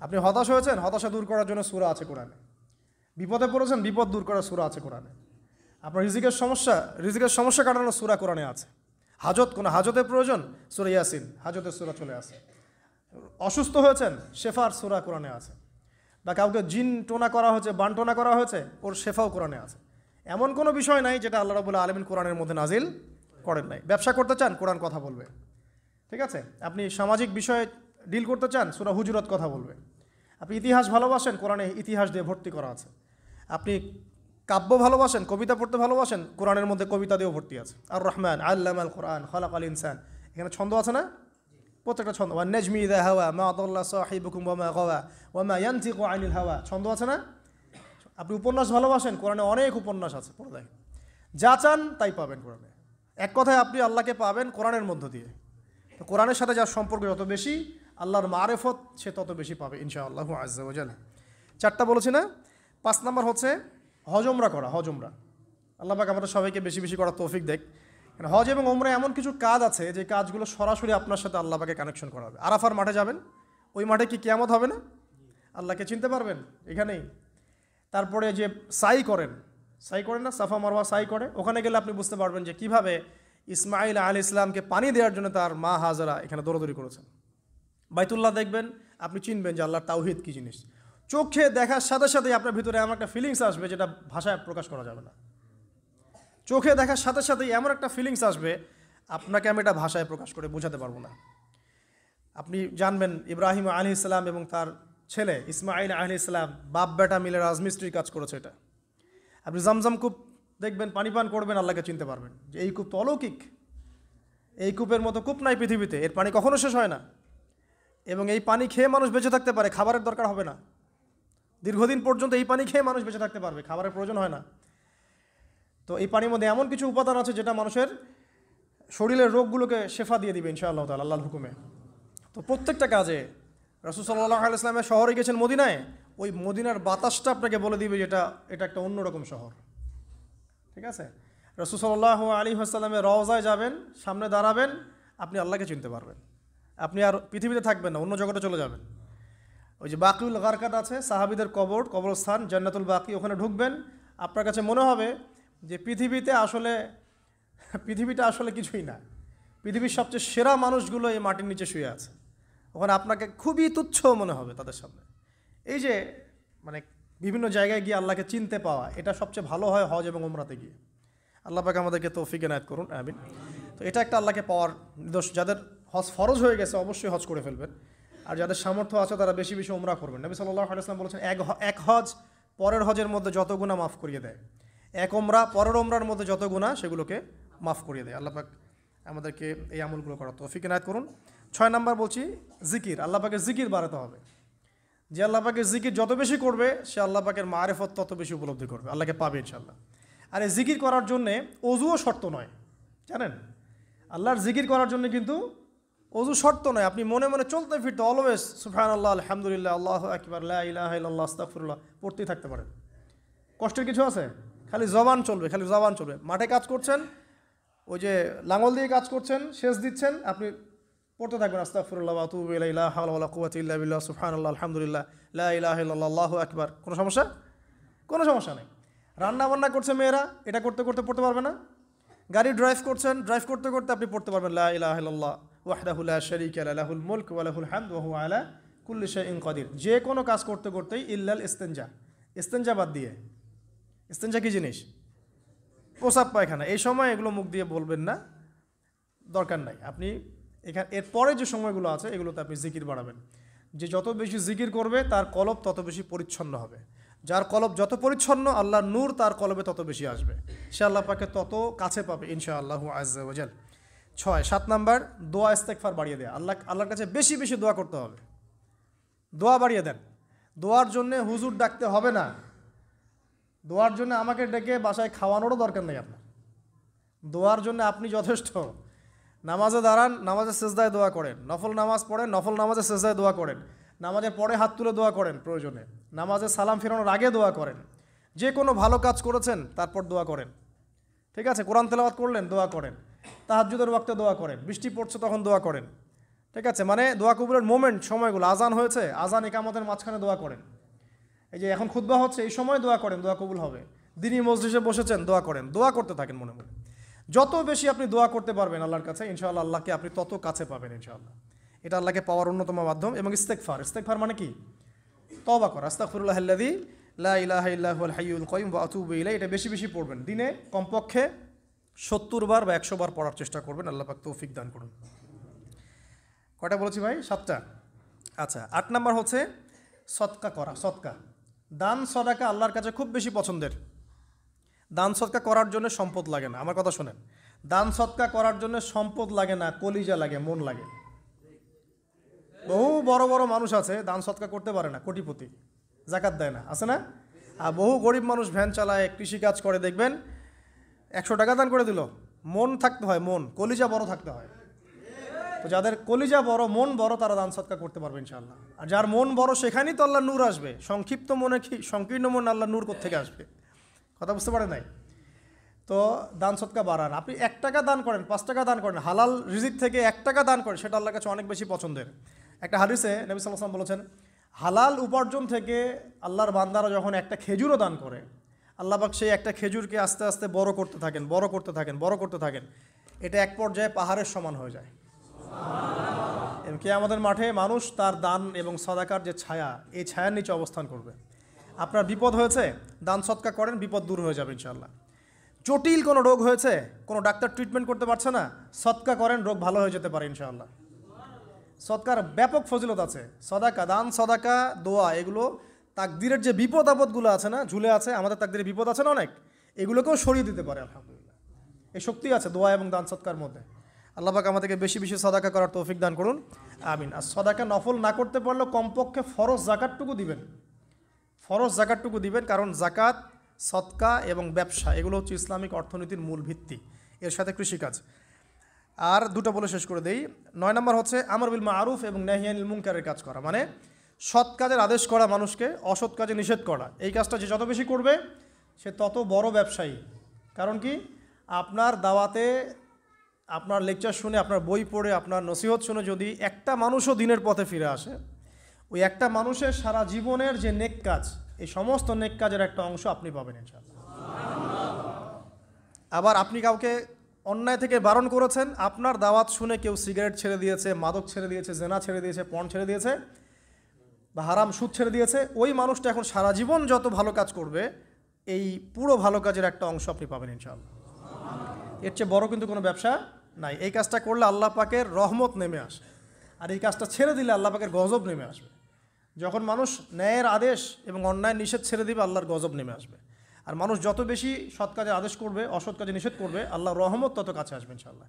আপনি হতাশ হয়েছেন, হতাশা দূর করার জন্য সূরা আছে কোরআনে। বিপদে পড়েছেন, বিপদ দূর করার সূরা আছে কোরআনে। আপনার রিজিকের সমস্যা কাটানোর সূরা কোরআনে আছে। কোনো হাজতের প্রয়োজন, সূরা ইয়াসিন, হাজতের সূরা চলে আসে। অসুস্থ হয়েছেন, শেফার সূরা কোরআনে আছে। বা কাউকে জিন টোনা করা হয়েছে, বান টোনা করা হয়েছে, ওর শেফাও কোরআনে আছে। এমন কোনো বিষয় নাই যেটা আল্লাহ রাব্বুল আলামিন কোরআনের মধ্যে নাজিল করেন নাই। ব্যবসা করতে চান, কোরআন কথা বলবে। ঠিক আছে, আপনি সামাজিক বিষয়ে ডিল করতে চান, সূরা হুজুরাত কথা বলবে। আপনি ইতিহাস ভালোবাসেন, কোরআনে ইতিহাস দিয়ে ভর্তি করা আছে। আপনি কাব্য ভালোবাসেন, কবিতা পড়তে ভালোবাসেন, কোরআনের মধ্যে কবিতা দিয়েও ভর্তি আছে। আর রহমান আল্লামাল কোরআন খালাকাল ইনসান, এখানে ছন্দ আছে না? প্রত্যেকটা ছন্দ। ওয়ান নাজমি ইযা হাওয়া মা দাল্লা সাহিবুকুম ওয়া মা গাওয়া ওয়া মা ইয়ানতিকু আনিল হাওয়া, ছন্দ আছে না? আপনি উপন্যাস ভালোবাসেন, কোরআনে অনেক উপন্যাস আছে, পড়ে দেখেন। যা চান তাই পাবেন কোরআনে। এক কথায় আপনি আল্লাহকে পাবেন কোরআনের মধ্য দিয়ে। তো কোরআনের সাথে যার সম্পর্ক যত বেশি, আল্লাহর মারেফত সে তত বেশি পাবে ইনশাআল্লাহু আজ্জা ওয়া জাল্লা। 4টা বলেছি না? 5 নম্বর হচ্ছে হজ ওমরা করা। হজ ওমরা আল্লাহ পাক আমাদের সবাইকে বেশি বেশি করার তৌফিক দেখ। হজ এবং ওমরা এমন কিছু কাজ আছে যে কাজগুলো সরাসরি আপনার সাথে আল্লাহ পাকে কানেকশন করাবে। আরাফার মাঠে যাবেন, ওই মাঠে কি কিয়ামত হবে না? আল্লাহকে চিনতে পারবেন এখানেই। তারপরে যে সাই করেন না, সাফা মারওয়া সাই করে, ওখানে গেলে আপনি বুঝতে পারবেন যে কীভাবে ইসমাইল আলাইহিস সালামকে পানি দেওয়ার জন্য তার মা হাজরা এখানে দৌড়াদৌড়ি করেছেন। বাইতুল্লাহ দেখবেন, আপনি চিনবেন যে আল্লাহর তাওহীদ কী জিনিস। চোখে দেখার সাথে সাথেই আপনার ভিতরে এমন একটা ফিলিংস আসবে যেটা ভাষায় প্রকাশ করা যাবে না। চোখে দেখার সাথে সাথেই এমন একটা ফিলিংস আসবে, আপনাকে আমি এটা ভাষায় প্রকাশ করে বোঝাতে পারবো না। আপনি জানবেন ইব্রাহিম আলাইহিস সালাম এবং তার ছেলে ইসমাইল আলাইহিস সালাম বাপ বেটা মিলে রাজমিস্ত্রির কাজ করেছে। এটা আপনি জামজাম কূপ দেখবেন, পানি পান করবেন, আল্লাহকে চিনতে পারবেন যে এই কূপ তো অলৌকিক। এই কূপের মতো কূপ নাই পৃথিবীতে, এর পানি কখনো শেষ হয় না। এবং এই পানি খেয়ে মানুষ বেঁচে থাকতে পারে, খাবারের দরকার হবে না। দীর্ঘদিন পর্যন্ত এই পানি খেয়ে মানুষ বেঁচে থাকতে পারবে, খাবারের প্রয়োজন হয় না। তো এই পানির মধ্যে এমন কিছু উপাদান আছে যেটা মানুষের শরীরের রোগগুলোকে শেফা দিয়ে দিবে ইনশাআল্লাহ তাআলা আল্লাহর হুকুমে। তো প্রত্যেকটা কাজে রাসূল সাল্লাল্লাহু আলাইহি ওয়াসাল্লামের শহরে গেছেন মদিনায়, ওই মদিনার বাতাসটা আপনাকে বলে দিবে যেটা এটা একটা অন্যরকম শহর। ঠিক আছে, রাসূল সাল্লাল্লাহু আলাইহি ওয়াসাল্লামের রওজায় যাবেন, সামনে দাঁড়াবেন, আপনি আল্লাহকে চিনতে পারবেন। আপনি আর পৃথিবীতে থাকবেন না, অন্য জগতে চলে যাবেন। ওই যে বাকিউল গারকাত আছে, সাহাবীদের কবরস্থান জান্নাতুল বাকি, ওখানে ঢুকবেন, আপনার কাছে মনে হবে যে পৃথিবীটা আসলে কিছুই না। পৃথিবীর সবচেয়ে সেরা মানুষগুলো এই মাটির নিচে শুয়ে আছে। ওখানে আপনাকে খুবই তুচ্ছ মনে হবে তাদের সামনে। এই যে মানে বিভিন্ন জায়গায় গিয়ে আল্লাহকে চিনতে পাওয়া, এটা সবচেয়ে ভালো হয় হজ এবং উমরাতে গিয়ে। আল্লাহ পাক আমাদেরকে তৌফিক এনায়েত করুন, আমিন। তো এটা একটা আল্লাহকে পাওয়ার নিদর্শ। যাদের হজ ফরজ হয়ে গেছে অবশ্যই হজ করে ফেলবেন, আর যাদের সামর্থ্য আছে তারা বেশি বেশি উমরা করবেন। নবী সাল্লাল্লাহু আলাইহি ওয়াসাল্লাম বলেছেন, এক হজ পরের হজের মধ্যে যত গুনাহ মাফ করিয়ে দেয়, এক ওমরা পরের ওমরার মধ্যে যত গুনাহ সেগুলোকে মাফ করিয়ে দেয়। আল্লাহ পাক আমাদেরকে এই আমলগুলো করার তৌফিক এনায়েত করুন। 6 নম্বর বলছি জিকির। আল্লাহ পাকের জিকির বাড়াতে হবে। যে আল্লাহ পাকের জিকির যত বেশি করবে, সে আল্লাহ পাকের মারেফত তত বেশি উপলব্ধি করবে, আল্লাহকে পাবে ইনশাআল্লাহ। আর এই জিকির করার জন্যে অজুও শর্ত নয়, জানেন? আল্লাহর জিকির করার জন্য কিন্তু অজু শর্ত নয়। আপনি মনে মনে চলতে ফিরতে অলওয়েজ সুবহানাল্লাহ, আলহামদুলিল্লাহ, আল্লাহু আকবার, লা ইলাহা ইল্লাল্লাহ, আস্তাগফিরুল্লাহ পড়তেই থাকতে পারেন। কষ্টের কিছু আছে? খালি জবান চলবে। মাঠে কাজ করছেন, ওই যে লাঙল দিয়ে কাজ করছেন, সেচ দিচ্ছেন, আপনি পড়তে থাকবেন আস্তাগফিরুল্লাহ ওয়া আতুবু ইলাইহি, লা হাওলা ওয়ালা কুওয়াতা ইল্লা বিল্লাহ, সুবহানাল্লাহ, আলহামদুলিল্লাহ, লা ইলাহা ইল্লাল্লাহ, আল্লাহু আকবার। কোনো সমস্যা নেই। রান্না বান্না করছে মেয়েরা, এটা করতে করতে পড়তে পারবে না? গাড়ি ড্রাইভ করতে করতে আপনি পড়তে পারবেন লা ইলাহা ইল্লাল্লাহ ওয়াহদাহু লা শারীকা লাহু, লাহুল মুলক ওয়া লাহুল হামদ ওয়া হুয়া আলা কুল্লি শাইইন কাদির। যে কোনো কাজ করতে করতেই ইল্লাল ইস্তেনজা বাদ দিয়ে। ইস্তেনজা কি জিনিস? প্রসাব পায়খানা। এই সময় এগুলো মুখ দিয়ে বলবেন না, দরকার নাই। আপনি এখানে এরপরে যে সময়গুলো আছে এগুলোতে আপনি জিকির বাড়াবেন। যে যত বেশি জিকির করবে তার কলব তত বেশি পরিচ্ছন্ন হবে। যার কলব যত পরিচ্ছন্ন, আল্লাহর নূর তার কলবে তত বেশি আসবে, সে আল্লাহ পাকে তত কাছে পাবে ইনশাআল্লাহু আজ্জা ওয়া জাল। 7 নাম্বার দোয়া ইস্তেগফার বাড়িয়ে দেয়া। আল্লাহর কাছে বেশি বেশি দোয়া করতে হবে। দোয়া বাড়িয়ে দেন। দোয়ার জন্যে হুজুর ডাকতে হবে না, দোয়ার জন্য আমাকে ডেকে বাসায় খাওয়ানোরও দরকার নেই আপনার। দোয়ার জন্য আপনি যথেষ্ট। নামাজে দাঁড়ান, নামাজে সেজদায় দোয়া করেন, নফল নামাজ পড়েন, নফল নামাজে সেজদায় দোয়া করেন, নামাজে পরে হাত তুলে দোয়া করেন প্রয়োজনে, নামাজে সালাম ফেরানোর আগে দোয়া করেন, যে কোনো ভালো কাজ করেছেন তারপর দোয়া করেন। ঠিক আছে, কোরআন তেলাওয়াত করলেন, দোয়া করেন, তাহাজ্জুদের ওয়াক্তে দোয়া করেন, বৃষ্টি পড়ছে তখন দোয়া করেন, ঠিক আছে, মানে দোয়া কবুলের মোমেন্ট, সময়গুলো, আজান হয়েছে, আজান ইকামতের মাঝখানে দোয়া করেন। এই যে এখন খুতবা হচ্ছে, এই সময় দোয়া করেন, দোয়া কবুল হবে। দিনই মসজিদে বসেছেন, দোয়া করেন, দোয়া করতে থাকেন মনে মনে। যত বেশি আপনি দোয়া করতে পারবেন আল্লাহর কাছে, ইনশাআল্লাহ আল্লাহকে আপনি তত কাছে পাবেন ইনশাআল্লাহ। এটা আল্লাহকে পাওয়ার অন্যতম মাধ্যম। এবং ইস্তেগফার, ইস্তেগফার মানে কি? তওবা করা। আস্তাগফিরুল্লাহাল্লাযী লা ইলাহা ইল্লা হুয়াল হাইয়ুল কাইয়ুম ওয়া আতুবু ইলাইহি। এটা বেশি বেশি পড়বেন, দিনে কমপক্ষে 70 বার বা 100 বার পড়ার চেষ্টা করবেন। আল্লাহ পাক তৌফিক দান করুন। কয়টা বলেছি ভাই? 7টা। আচ্ছা, 8 নাম্বার হচ্ছে সদকা করা। সদকা, দান সদাকা আল্লাহর কাছে খুব বেশি পছন্দের। দান সদকা করার জন্য সম্পদ লাগে না, আমার কথা শোনেন। দান সদকা করার জন্য সম্পদ লাগে না, কলিজা লাগে, মন লাগে। বহু বড় বড় মানুষ আছে দান সদকা করতে পারে না, কোটিপতি, জাকাত দেয় না, আছে না? আর বহু গরিব মানুষ ভ্যান চালায়, কৃষিকাজ করে, দেখবেন 100 টাকা দান করে দিল। মন থাকতে হয়, মন, কলিজা বড় থাকতে হয়। তো যাদের কলিজা বড়, মন বড়, তারা দান সদকা করতে পারবে ইনশাআল্লাহ। আর যার মন বড়, সেখানেই তো আল্লাহ নূর আসবে। সংক্ষিপ্ত মনে কি, সংকীর্ণ মন আল্লাহ নূর কোত্থেকে আসবে? কথা বুঝতে পারে নাই? তো দান সদকা বাড়ান। আপনি 1 টাকা দান করেন, 5 টাকা দান করেন, হালাল রিজিক থেকে 1 টাকা দান করেন, সেটা আল্লাহর কাছে অনেক বেশি পছন্দের। একটা হাদিসে নবী সাল্লাল্লাহু আলাইহি ওয়াসাল্লাম বলেছেন, হালাল উপার্জন থেকে আল্লাহর বান্দারা যখন একটা খেজুরও দান করে, আল্লাহ পাক সেই একটা খেজুরকে আস্তে আস্তে বড় করতে থাকেন, বড় করতে থাকেন, বড় করতে থাকেন। এটা এক পর্যায়ে পাহাড়ের সমান হয়ে যায়। এবং কিয়ামতের মাঠে মানুষ তার দান এবং সাদাকার যে ছায়া, এই ছায়ার নিচে অবস্থান করবে। আপনার বিপদ হয়েছে, দান সদকা করেন, বিপদ দূর হয়ে যাবে ইনশাআল্লাহ। জটিল কোনো রোগ হয়েছে, কোনো ডাক্তার ট্রিটমেন্ট করতে পারছে না, সদকা করেন, রোগ ভালো হয়ে যেতে পারে ইনশাআল্লাহ। সদকার ব্যাপক ফজিলত আছে। সদাকা, দান সদাকা, দোয়া, এগুলো তাকদিরের যে বিপদ আপদগুলো আছে না, ঝুলে আছে, আমাদের তাকদিরে বিপদ আছে না অনেক, এগুলোকেও সরিয়ে দিতে পারে আলহামদুলিল্লাহ। এই শক্তি আছে দোয়া এবং দান সদকার মধ্যে। আল্লাহ পাক আমাদেরকে বেশি বেশি সদাকা করার তৌফিক দান করুন, আমিন। আর সদাকা নফল না করতে পারলেও কমপক্ষে ফরজ জাকাতটুকু দিবেন, ফরজ জাকাতটুকু দিবেন। কারণ জাকাত, সদকা এবং ব্যবসা, এগুলো হচ্ছে ইসলামিক অর্থনীতির মূল ভিত্তি, এর সাথে কৃষিকাজ। আর দুটো বলে শেষ করে দেই। 9 নম্বর হচ্ছে আমর বিল মারুফ এবং নাহি আনিল মুনকারের কাজ করা, মানে সৎ কাজের আদেশ করা, মানুষকে অসৎ কাজে নিষেধ করা। এই কাজটা যে যত বেশি করবে সে তত বড় ব্যবসায়ী। কারণ কি, আপনার দাওয়াতে, আপনার লেকচার শুনে, আপনার বই পড়ে, আপনার নসিহত শুনে যদি একটা মানুষও দিনের পথে ফিরে আসে, ওই একটা মানুষের সারা জীবনের যে নেক কাজ, এই সমস্ত নেক কাজের একটা অংশ আপনি পাবেন ইনশাআল্লাহ। আবার আপনি কাউকে অন্যায় থেকে বারণ করেছেন, আপনার দাওয়াত শুনে কেউ সিগারেট ছেড়ে দিয়েছে, মাদক ছেড়ে দিয়েছে, জেনা ছেড়ে দিয়েছে, পর্ন ছেড়ে দিয়েছে, বা হারাম সুদ ছেড়ে দিয়েছে, ওই মানুষটা এখন সারা জীবন যত ভালো কাজ করবে, এই পুরো ভালো কাজের একটা অংশ আপনি পাবেন ইনশাআল্লাহ। এর চেয়ে বড় কিন্তু কোনো ব্যবসা নাই। এই কাজটা করলে আল্লাহ পাকের রহমত নেমে আসে, আর এই কাজটা ছেড়ে দিলে আল্লাহ পাকের গজব নেমে আসবে। যখন মানুষ ন্যায়ের আদেশ এবং অন্যায় নিষেধ ছেড়ে দিবে, আল্লাহর গজব নেমে আসবে। আর মানুষ যত বেশি সৎ কাজে আদেশ করবে, অসৎ কাজে নিষেধ করবে, আল্লাহর রহমত তত কাছে আসবে ইনশাআল্লাহ।